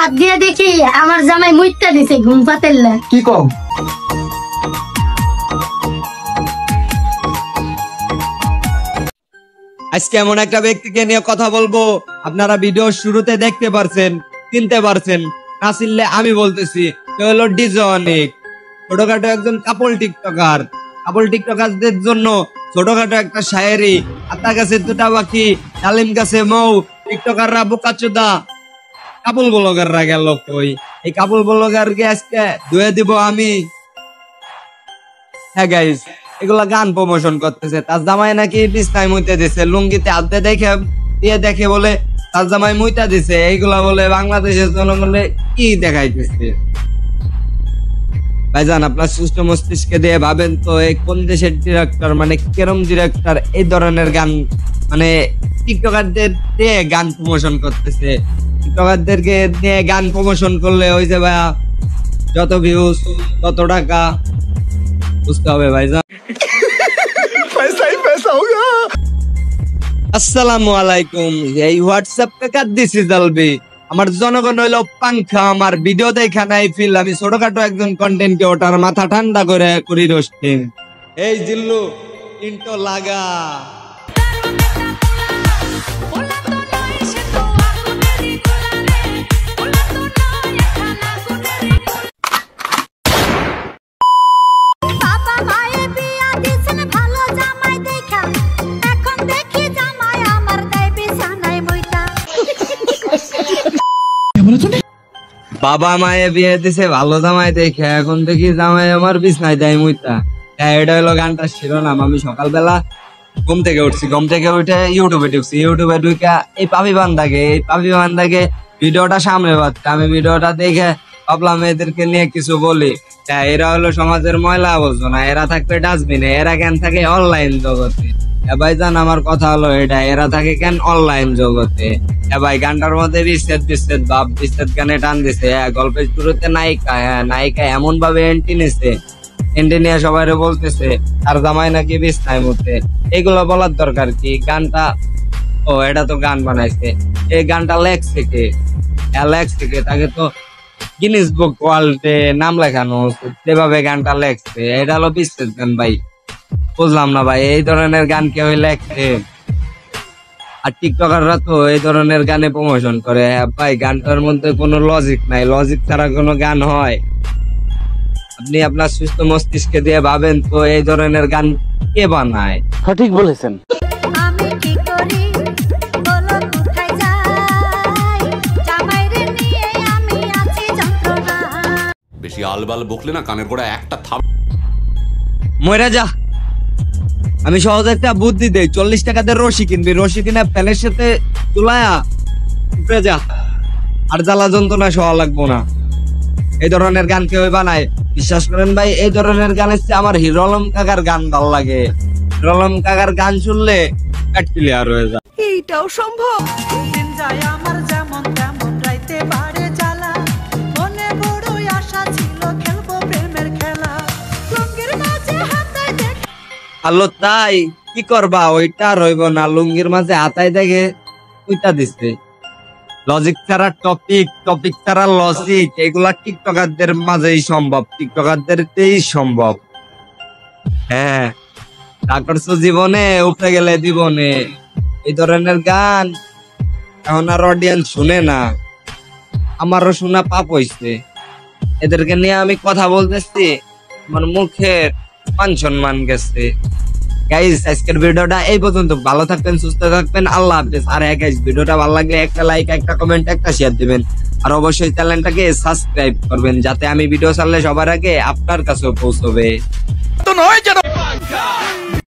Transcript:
হাত দিয়ে দেখি আমার জামাই মুইতা দিছে ঘুম পাতেল্লা। কি কম? আজকে এমন একটা ব্যক্তিকে নিয়ে কথা বলবো, আপনারা ভিডিও শুরুতে দেখতে পারছেন, চিনতে পারছেন, না চিনলে আমি বলতেছি, হলো ডিজে অনিক। ছোটখাটো একজন কাপল টিকটকার। কাপল টিকটকারদের জন্য ছোটখাটো একটা শায়েরি, আতা গাছে দুটা পাখি, ডালিম গাছে মৌ, টিকটকাররা বোকাচোদা, কাপল ব্লগাররা গেল কই? এই কাপল ব্লগারকে আজকে ধুয়ে দিব আমি। হ্যাঁ গাইস, এগুলা গান প্রমোশন করতেছে। তার জামাই নাকি বিছনায় মুইতে দিছে, লুঙ্গিতে হাতে দেখে বলে তার জামাই মুইতা দিছে। এইগুলা বলে বাংলাদেশের জনগণে কি দেখাইতেছে? ভাইজান, আপনার সুস্থ মস্তিষ্কে দিয়ে ভাবেন তো, এই কোন দেশের ডিরেক্টর, মানে কেরম ডিরেক্টর এই ধরনের গান, মানে টিকটকারদের দিয়ে গান প্রমোশন করতেছে? টিকটকারদেরকে দিয়ে গান প্রমোশন করলে ওই যে ভাইয়া যত ভিউজ তত টাকা, বুঝতে হবে ভাইজান। আসসালামু আলাইকুম। এই হোয়াটসঅ্যাপ কাকা দিস ইজ আলবি। আমার জনগণ হইলো পাংখা, আমার ভিডিও দেখা নাই ফিল। আমি ছোটখাটো একজন কন্টেন্ট ক্রিয়েটর, মাথা ঠান্ডা করে করি রোস্টিং। এই জিল্লু ইন্টো লাগা। বাবা মায়ে বিয়ে দিছে ভালো জামাই দেখে, এখন দেখি জামাই আমার বিছনায় দেয় মুইতা। এটা হলো গানটা শিরোনাম। আমি সকালবেলা ঘুম থেকে উঠছি, ঘুম থেকে উঠে ইউটিউবে ঢুকছি। ইউটিউবে ঢুকে এই পাপি বান্দাকে ভিডিওটা সামনে পাচ্ছে। আমি ভিডিওটা দেখে ভাবলাম এদেরকে নিয়ে কিছু বলি। এরা হলো সমাজের ময়লা আবর্জনা, এরা থাকবে ডাস্টবিনে, এরা কেন থাকে অনলাইন জগতে। ভাইজান, আমার কথা হলো এটা, এরা থাকে কেন অনলাইন জগতে? ভাই, গানটার মধ্যে বিচ্ছেদ গানে টান দিছে। গল্পের শুরুতে নায়িকা এমন ভাবে এন্ট্রি নিয়ে সবাই বলতেছে আর জামাই নাকি বিছনায় মুতে। এগুলো বলার দরকার কি? গানটা এটা তো গান বানাইছে, এই গানটা লেখছে কে? তাকে তো গিনিস বুক ওয়ার্ল্ডে নাম লেখানো, যেভাবে গানটা লেখছে এটা হলো বিচ্ছেদ গান। ভাই, বুঝলাম না ভাই, এই ধরনের গান কেউ লেখে? আর টিকটকাররা তো এই ধরনের গানে প্রমোশন করে। ভাই, গানটার মধ্যে কোনো লজিক নাই, লজিক ছাড়া কোনো গান হয়? আপনি আপনার সুস্থ মস্তিষ্কে দিয়ে ভাবেন তো, এই ধরনের গান কে বানায়? সঠিক বলেছেন। বেশি আলবাল বকলে না কানের গোড়া একটা থাম। মরে যা। আমি সহজে একটা বুদ্ধি দেই, 40 টাকা দিয়ে রশি কিনবি, রশি কিনে ফ্যানের সাথে চুলায়া উপরে যা, আর জ্বালা যন্ত্রণা সহ লাগবো না। এই ধরনের গান কেউ বানায়? বিশ্বাস করেন ভাই, এই ধরনের গানের চেয়ে আমার হিরো আলম কাকার গান ভালো লাগে। হিরো আলম কাকার গান শুনলে ক্লিয়ার হয়ে যায়। এইটাও সম্ভব? দিন যায় আমার যেমন তেমন, রাইতে বাড়ে জ্বালা, মনে বড়ই আশা ছিল খেলবো প্রেমের খেলা, লুঙ্গির মাঝে হাতায় দেখে। আলো তাই কি করবা, ওইটা রইব না, লুঙ্গির মাঝে হাতায় দেখে ওইটা দিচ্ছে। লজিক ছাড়া টপিক ছাড়া লজিক, এগুলা টিকটকারদের মাঝেই সম্ভব, টিকটকারদেরই সম্ভব। হ্যাঁ, তারপর জীবনে উপরে গেলে জীবনে এই ধরনের গান এখন আর অডিয়েন্স শুনে না। আমারও শোনা পাপ হইছে। এদেরকে নিয়ে আমি কথা বলতেছি, আমার মুখের মান সম্মান গেছে। গাইস, আজকের ভিডিওটা এই পর্যন্ত। ভালো থাকবেন, সুস্থ থাকবেন, আল্লাহ হাফেজ। আর গাইস, ভিডিওটা ভালো লাগলে একটা লাইক, একটা কমেন্ট, একটা শেয়ার দিবেন। আর অবশ্যই চ্যানেলটাকে সাবস্ক্রাইব করবেন, যাতে আমি ভিডিও ছাড়লে সবার আগে আপনার কাছেও পৌঁছবে।